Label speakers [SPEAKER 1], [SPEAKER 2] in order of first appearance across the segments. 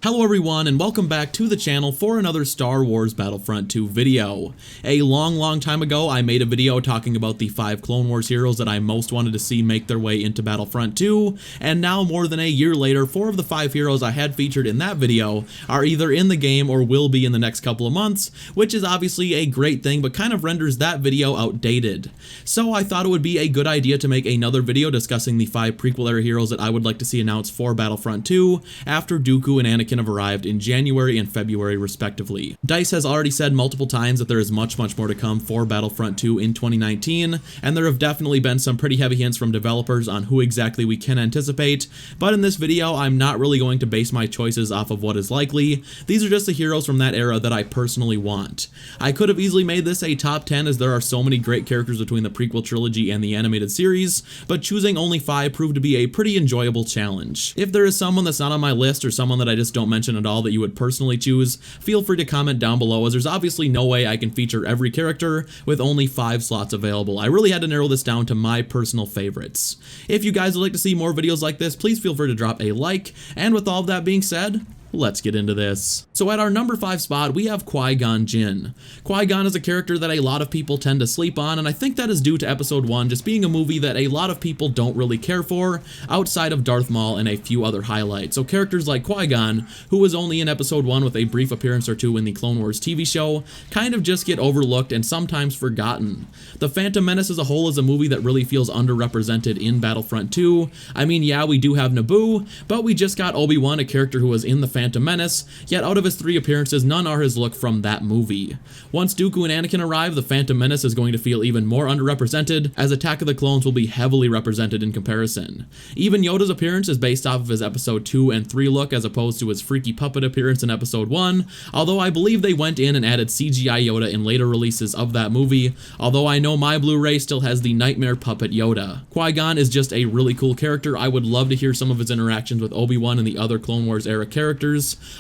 [SPEAKER 1] Hello everyone and welcome back to the channel for another Star Wars Battlefront 2 video. A long time ago I made a video talking about the 5 Clone Wars heroes that I most wanted to see make their way into Battlefront 2, and now more than a year later 4 of the 5 heroes I had featured in that video are either in the game or will be in the next couple of months, which is obviously a great thing but kind of renders that video outdated. So I thought it would be a good idea to make another video discussing the 5 prequel era heroes that I would like to see announced for Battlefront 2 after Dooku and Anakin have arrived in January and February respectively. DICE has already said multiple times that there is much more to come for Battlefront 2 in 2019, and there have definitely been some pretty heavy hints from developers on who exactly we can anticipate, but in this video I'm not really going to base my choices off of what is likely. These are just the heroes from that era that I personally want. I could have easily made this a top 10 as there are so many great characters between the prequel trilogy and the animated series, but choosing only 5 proved to be a pretty enjoyable challenge. If there is someone that's not on my list or someone that I just don't mention at all that you would personally choose, feel free to comment down below, as there's obviously no way I can feature every character with only 5 slots available. I really had to narrow this down to my personal favorites. If you guys would like to see more videos like this, please feel free to drop a like, and with all of that being said, let's get into this. So at our number 5 spot, we have Qui-Gon Jinn. Qui-Gon is a character that a lot of people tend to sleep on, and I think that is due to Episode 1 just being a movie that a lot of people don't really care for, outside of Darth Maul and a few other highlights. So characters like Qui-Gon, who was only in Episode 1 with a brief appearance or two in the Clone Wars TV show, kind of just get overlooked and sometimes forgotten. The Phantom Menace as a whole is a movie that really feels underrepresented in Battlefront 2. I mean, yeah, we do have Naboo, but we just got Obi-Wan, a character who was in the Phantom Menace, yet out of his 3 appearances, none are his look from that movie. Once Dooku and Anakin arrive, the Phantom Menace is going to feel even more underrepresented, as Attack of the Clones will be heavily represented in comparison. Even Yoda's appearance is based off of his Episode 2 and 3 look as opposed to his freaky puppet appearance in Episode 1, although I believe they went in and added CGI Yoda in later releases of that movie, although I know my Blu-ray still has the Nightmare Puppet Yoda. Qui-Gon is just a really cool character. I would love to hear some of his interactions with Obi-Wan and the other Clone Wars era characters.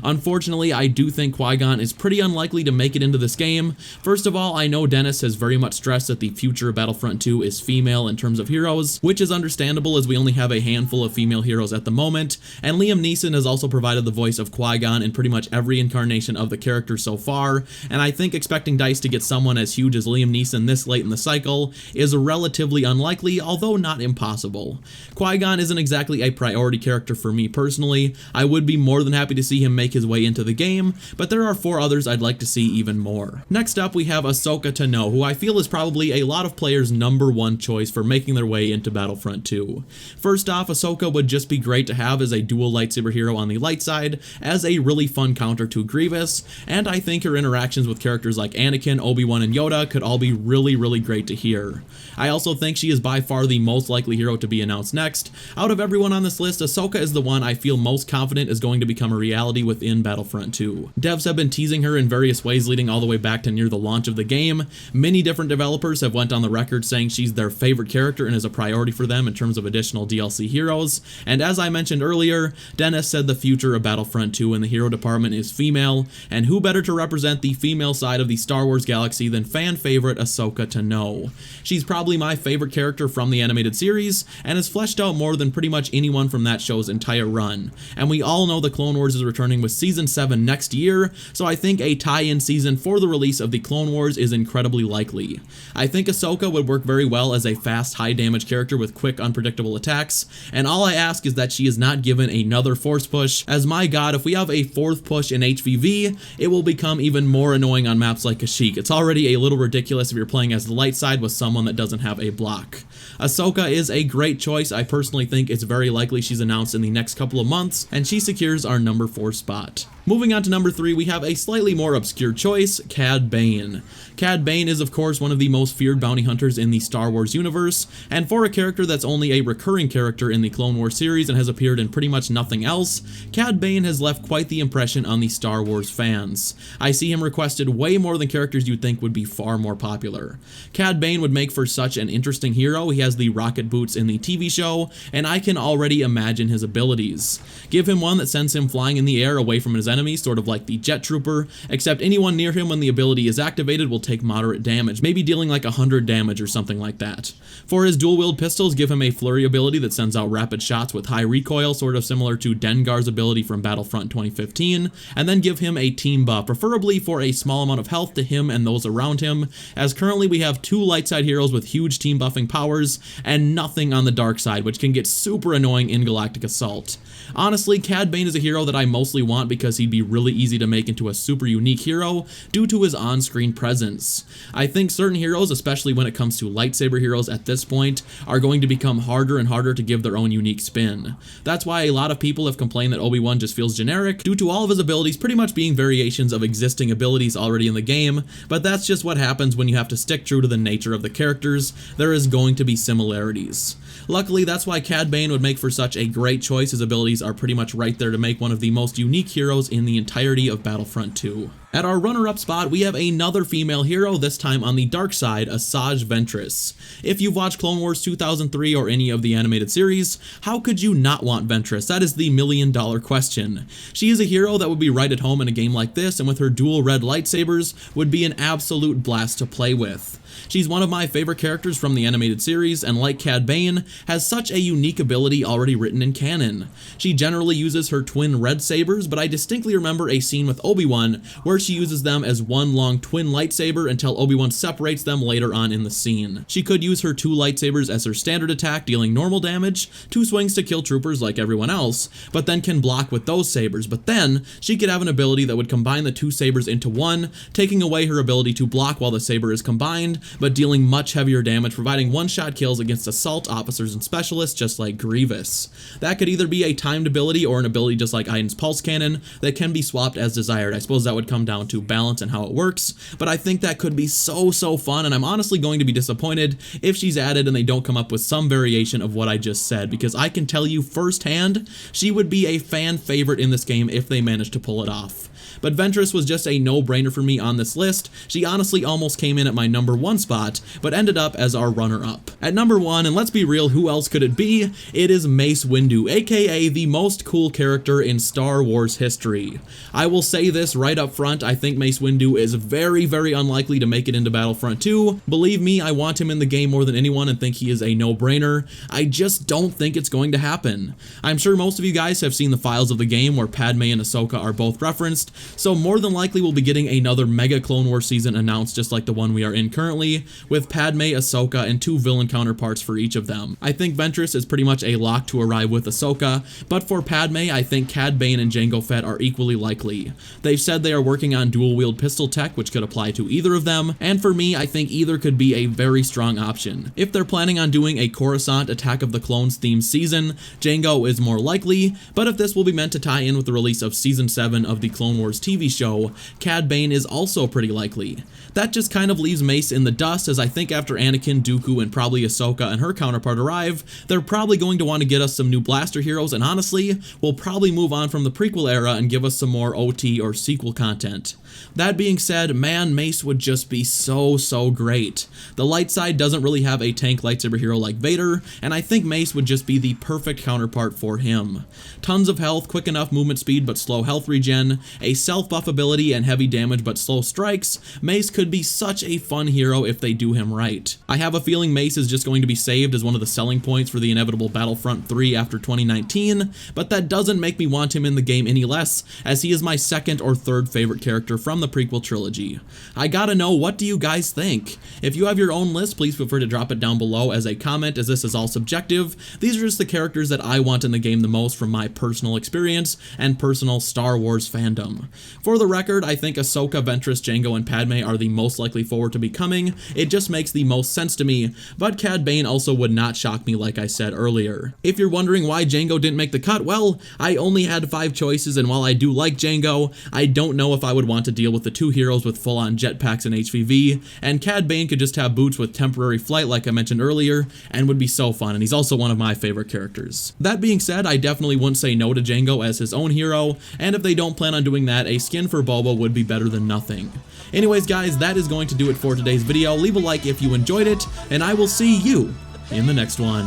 [SPEAKER 1] Unfortunately, I do think Qui-Gon is pretty unlikely to make it into this game. First of all, I know Dennis has very much stressed that the future of Battlefront 2 is female in terms of heroes, which is understandable as we only have a handful of female heroes at the moment, and Liam Neeson has also provided the voice of Qui-Gon in pretty much every incarnation of the character so far, and I think expecting DICE to get someone as huge as Liam Neeson this late in the cycle is relatively unlikely, although not impossible. Qui-Gon isn't exactly a priority character for me personally. I would be more than happy to see him make his way into the game, but there are 4 others I'd like to see even more. Next up, we have Ahsoka Tano, who I feel is probably a lot of players' number 1 choice for making their way into Battlefront 2. First off, Ahsoka would just be great to have as a dual lightsaber hero on the light side, as a really fun counter to Grievous, and I think her interactions with characters like Anakin, Obi-Wan, and Yoda could all be really great to hear. I also think she is by far the most likely hero to be announced next. Out of everyone on this list, Ahsoka is the one I feel most confident is going to become a reality within Battlefront 2. Devs have been teasing her in various ways leading all the way back to near the launch of the game. Many different developers have went on the record saying she's their favorite character and is a priority for them in terms of additional DLC heroes, and as I mentioned earlier, Dennis said the future of Battlefront 2 in the hero department is female, and who better to represent the female side of the Star Wars galaxy than fan favorite Ahsoka Tano. She's probably my favorite character from the animated series, and is fleshed out more than pretty much anyone from that show's entire run, and we all know the Clone Wars is returning with Season 7 next year, so I think a tie-in season for the release of the Clone Wars is incredibly likely. I think Ahsoka would work very well as a fast, high-damage character with quick, unpredictable attacks, and all I ask is that she is not given another force push, as my god, if we have a 4th push in HVV, it will become even more annoying on maps like Kashyyyk. It's already a little ridiculous if you're playing as the light side with someone that doesn't have a block. Ahsoka is a great choice. I personally think it's very likely she's announced in the next couple of months, and she secures our number 4 spot. Moving on to number 3, we have a slightly more obscure choice, Cad Bane. Cad Bane is of course one of the most feared bounty hunters in the Star Wars universe, and for a character that's only a recurring character in the Clone Wars series and has appeared in pretty much nothing else, Cad Bane has left quite the impression on the Star Wars fans. I see him requested way more than characters you'd think would be far more popular. Cad Bane would make for such an interesting hero. He has the rocket boots in the TV show, and I can already imagine his abilities. Give him one that sends him flying flying in the air away from his enemies, sort of like the Jet Trooper, except anyone near him when the ability is activated will take moderate damage, maybe dealing like 100 damage or something like that. For his dual-wield pistols, give him a flurry ability that sends out rapid shots with high recoil, sort of similar to Dengar's ability from Battlefront 2015, and then give him a team buff, preferably for a small amount of health to him and those around him, as currently we have 2 light side heroes with huge team buffing powers, and nothing on the dark side, which can get super annoying in Galactic Assault. Honestly, Cad Bane is a hero that I mostly want because he'd be really easy to make into a super unique hero due to his on-screen presence. I think certain heroes, especially when it comes to lightsaber heroes at this point, are going to become harder and harder to give their own unique spin. That's why a lot of people have complained that Obi-Wan just feels generic due to all of his abilities pretty much being variations of existing abilities already in the game, but that's just what happens when you have to stick true to the nature of the characters. There is going to be similarities. Luckily, that's why Cad Bane would make for such a great choice. His abilities are pretty much right there to make one of the most unique heroes in the entirety of Battlefront 2. At our runner-up spot, we have another female hero, this time on the dark side, Asajj Ventress. If you've watched Clone Wars 2003 or any of the animated series, how could you not want Ventress? That is the million-dollar question. She is a hero that would be right at home in a game like this, and with her dual red lightsabers, would be an absolute blast to play with. She's one of my favorite characters from the animated series, and like Cad Bane, has such a unique ability already written in canon. She generally uses her twin red sabers, but I distinctly remember a scene with Obi-Wan where she uses them as one long twin lightsaber until Obi-Wan separates them later on in the scene. She could use her 2 lightsabers as her standard attack, dealing normal damage, 2 swings to kill troopers like everyone else, but then can block with those sabers. But then, she could have an ability that would combine the 2 sabers into one, taking away her ability to block while the saber is combined, but dealing much heavier damage, providing one-shot kills against assault officers and specialists just like Grievous. That could either be a timed ability or an ability just like Iden's Pulse Cannon that can be swapped as desired. I suppose that would come down to balance and how it works, but I think that could be so fun, and I'm honestly going to be disappointed if she's added and they don't come up with some variation of what I just said, because I can tell you firsthand, she would be a fan favorite in this game if they managed to pull it off. But Ventress was just a no-brainer for me on this list. She honestly almost came in at my number 1 spot, but ended up as our runner-up. At number 1, and let's be real, who else could it be? It is Mace Windu, aka the most cool character in Star Wars history. I will say this right up front, I think Mace Windu is very unlikely to make it into Battlefront 2. Believe me, I want him in the game more than anyone and think he is a no-brainer. I just don't think it's going to happen. I'm sure most of you guys have seen the files of the game where Padme and Ahsoka are both referenced, so more than likely we'll be getting another mega Clone Wars season announced just like the one we are in currently, with Padme, Ahsoka, and 2 villain counterparts for each of them. I think Ventress is pretty much a lock to arrive with Ahsoka, but for Padme, I think Cad Bane and Jango Fett are equally likely. They've said they are working on dual-wield pistol tech, which could apply to either of them, and for me, I think either could be a very strong option. If they're planning on doing a Coruscant Attack of the Clones themed season, Jango is more likely, but if this will be meant to tie in with the release of Season 7 of the Clone Wars TV show, Cad Bane is also pretty likely. That just kind of leaves Mace in the dust, as I think after Anakin, Dooku, and probably Ahsoka and her counterpart arrive, they're probably going to want to get us some new blaster heroes, and honestly, we'll probably move on from the prequel era and give us some more OT or sequel content. That being said, man, Mace would just be so great. The light side doesn't really have a tank lightsaber hero like Vader, and I think Mace would just be the perfect counterpart for him. Tons of health, quick enough movement speed but slow health regen, a self-buff ability and heavy damage but slow strikes, Mace could be such a fun hero if they do him right. I have a feeling Mace is just going to be saved as one of the selling points for the inevitable Battlefront 3 after 2019, but that doesn't make me want him in the game any less, as he is my 2nd or 3rd favorite character from the prequel trilogy. I gotta know, what do you guys think? If you have your own list, please feel free to drop it down below as a comment, as this is all subjective. These are just the characters that I want in the game the most from my personal experience and personal Star Wars fandom. For the record, I think Ahsoka, Ventress, Jango, and Padme are the most likely forward to be coming. It just makes the most sense to me, but Cad Bane also would not shock me like I said earlier. If you're wondering why Jango didn't make the cut, well, I only had 5 choices, and while I do like Jango, I don't know if I would want to deal with the 2 heroes with full-on jetpacks and HVV, and Cad Bane could just have boots with temporary flight like I mentioned earlier, and would be so fun, and he's also one of my favorite characters. That being said, I definitely wouldn't say no to Jango as his own hero, and if they don't plan on doing that, a skin for Boba would be better than nothing. Anyways guys, that is going to do it for today's video. Leave a like if you enjoyed it, and I will see you in the next one.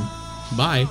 [SPEAKER 1] Bye.